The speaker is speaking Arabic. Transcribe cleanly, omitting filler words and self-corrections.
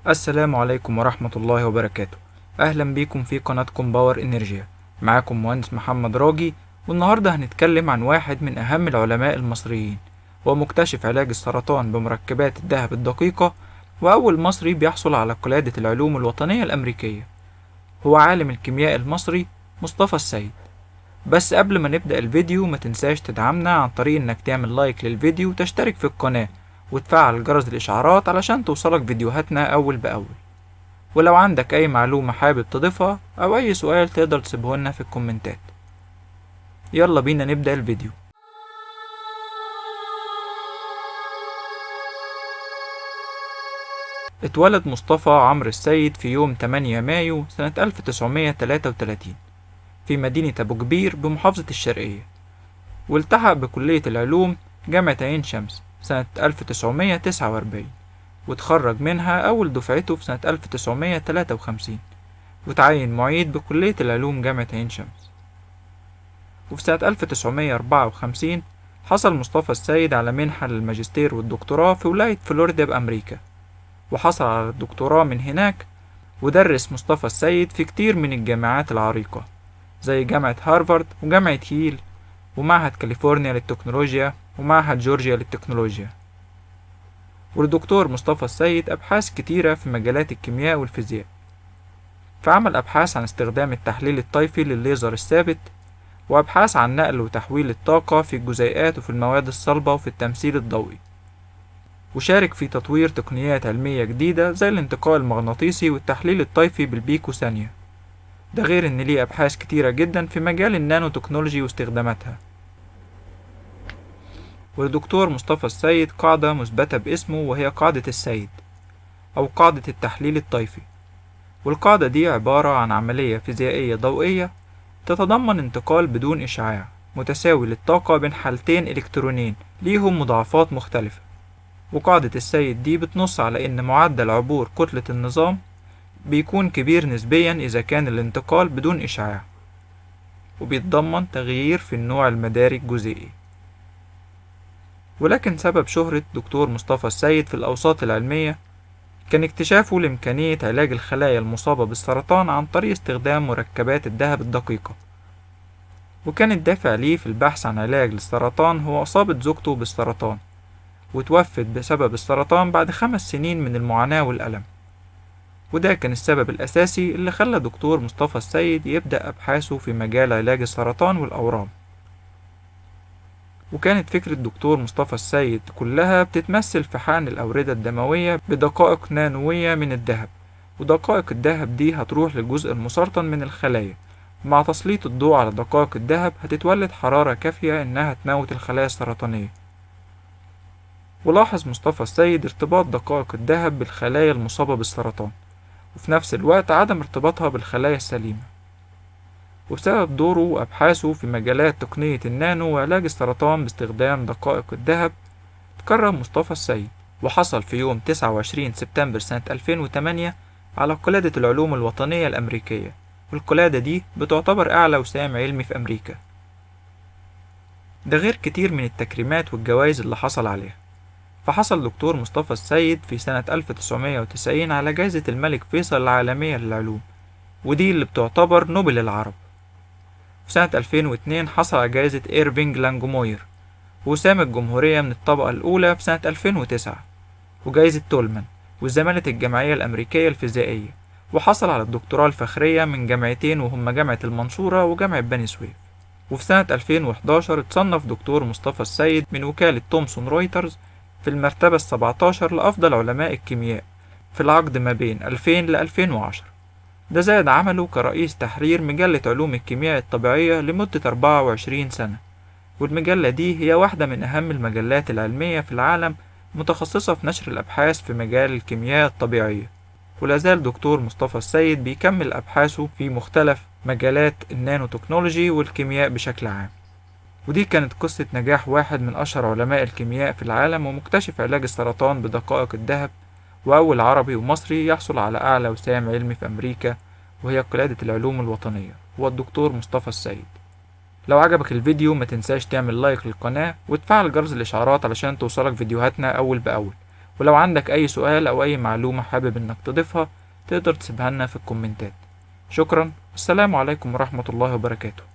السلام عليكم ورحمة الله وبركاته. أهلا بيكم في قناتكم باور إنرجيا. معاكم مهندس محمد راجي، والنهاردة هنتكلم عن واحد من أهم العلماء المصريين، ومكتشف علاج السرطان بمركبات الذهب الدقيقة، وأول مصري بيحصل على قلادة العلوم الوطنية الأمريكية. هو عالم الكيمياء المصري مصطفى السيد. بس قبل ما نبدأ الفيديو ما تنساش تدعمنا عن طريق انك تعمل لايك للفيديو وتشترك في القناة وتفعل جرس الإشعارات علشان توصلك فيديوهاتنا أول بأول. ولو عندك أي معلومة حابب تضيفها أو أي سؤال تقدر تسيبه لنا في الكومنتات. يلا بينا نبدأ الفيديو. اتولد مصطفى عمرو السيد في يوم 8 مايو سنة 1933 في مدينة أبو كبير بمحافظة الشرقية، والتحق بكلية العلوم جامعة عين شمس سنة 1949، وتخرج منها أول دفعته في سنة 1953، وتعين معيد بكلية العلوم جامعة عين شمس. وفي سنة 1954 حصل مصطفى السيد على منحة للماجستير والدكتوراه في ولاية فلوريدا بأمريكا، وحصل على الدكتوراه من هناك. ودرس مصطفى السيد في كتير من الجامعات العريقة زي جامعة هارفارد وجامعة ييل ومعهد كاليفورنيا للتكنولوجيا ومعهد جورجيا للتكنولوجيا. والدكتور مصطفى السيد أبحاث كتيرة في مجالات الكيمياء والفيزياء، فعمل أبحاث عن استخدام التحليل الطيفي للليزر الثابت، وأبحاث عن نقل وتحويل الطاقة في الجزيئات وفي المواد الصلبة وفي التمثيل الضوئي. وشارك في تطوير تقنيات علمية جديدة زي الانتقال المغناطيسي والتحليل الطيفي بالبيكو ثانية. ده غير إن ليه أبحاث كتيرة جدا في مجال النانو تكنولوجي واستخداماتها. والدكتور مصطفى السيد قاعدة مثبتة باسمه، وهي قاعدة السيد أو قاعدة التحليل الطيفي. والقاعدة دي عبارة عن عملية فيزيائية ضوئية تتضمن انتقال بدون إشعاع متساوي للطاقة بين حالتين إلكترونين ليهم مضاعفات مختلفة. وقاعدة السيد دي بتنص على إن معدل عبور كتلة النظام بيكون كبير نسبيا إذا كان الانتقال بدون إشعاع، وبيتضمن تغيير في النوع المداري الجزيئي. ولكن سبب شهرة دكتور مصطفى السيد في الأوساط العلمية كان اكتشافه لإمكانية علاج الخلايا المصابة بالسرطان عن طريق استخدام مركبات الذهب الدقيقة. وكان الدافع ليه في البحث عن علاج للسرطان هو إصابة زوجته بالسرطان، وتوفت بسبب السرطان بعد 5 سنين من المعاناة والألم. وده كان السبب الأساسي اللي خلى دكتور مصطفى السيد يبدأ أبحاثه في مجال علاج السرطان والأورام. وكانت فكرة دكتور مصطفى السيد كلها بتتمثل في حقن الأوردة الدموية بدقائق نانوية من الذهب، ودقائق الذهب دي هتروح للجزء المسرطن من الخلايا. مع تسليط الضوء على دقائق الذهب هتتولد حرارة كافية إنها تموت الخلايا السرطانية. ولاحظ مصطفى السيد ارتباط دقائق الذهب بالخلايا المصابة بالسرطان، وفي نفس الوقت عدم ارتباطها بالخلايا السليمة. وبسبب دوره وأبحاثه في مجالات تقنية النانو وعلاج السرطان باستخدام دقائق الذهب، تكرم مصطفى السيد وحصل في يوم 29 سبتمبر سنة 2008 على قلادة العلوم الوطنية الأمريكية، والقلادة دي بتعتبر أعلى وسام علمي في أمريكا. ده غير كتير من التكريمات والجوائز اللي حصل عليها. فحصل دكتور مصطفى السيد في سنة 1990 على جائزة الملك فيصل العالمية للعلوم، ودي اللي بتعتبر نوبل العرب. في سنة 2002 حصل على جائزة إيرفينج لانجموير ووسام الجمهورية من الطبقة الأولى في سنة 2009، وجائزة تولمان وزمالة الجمعية الأمريكية الفيزيائية، وحصل على الدكتوراه الفخرية من جامعتين وهما جامعة المنصورة وجامعة بني سويف. وفي سنة 2011 اتصنف دكتور مصطفى السيد من وكالة تومسون رويترز في المرتبة ال17 لأفضل علماء الكيمياء في العقد ما بين 2000 ل 2010. ده زاد عمله كرئيس تحرير مجلة علوم الكيمياء الطبيعية لمدة 24 سنة، والمجلة دي هي واحدة من أهم المجلات العلمية في العالم متخصصة في نشر الأبحاث في مجال الكيمياء الطبيعية. ولازال دكتور مصطفى السيد بيكمل أبحاثه في مختلف مجالات النانو تكنولوجي والكيمياء بشكل عام. ودي كانت قصة نجاح واحد من أشهر علماء الكيمياء في العالم ومكتشف علاج السرطان بدقائق الذهب، وأول عربي ومصري يحصل على أعلى وسام علمي في أمريكا وهي قلادة العلوم الوطنية، هو الدكتور مصطفى السيد. لو عجبك الفيديو ما تنساش تعمل لايك للقناة وتفعل جرس الإشعارات علشان توصلك فيديوهاتنا أول بأول، ولو عندك أي سؤال أو أي معلومة حابب إنك تضيفها تقدر تسيبها لنا في الكومنتات. شكرا، السلام عليكم ورحمة الله وبركاته.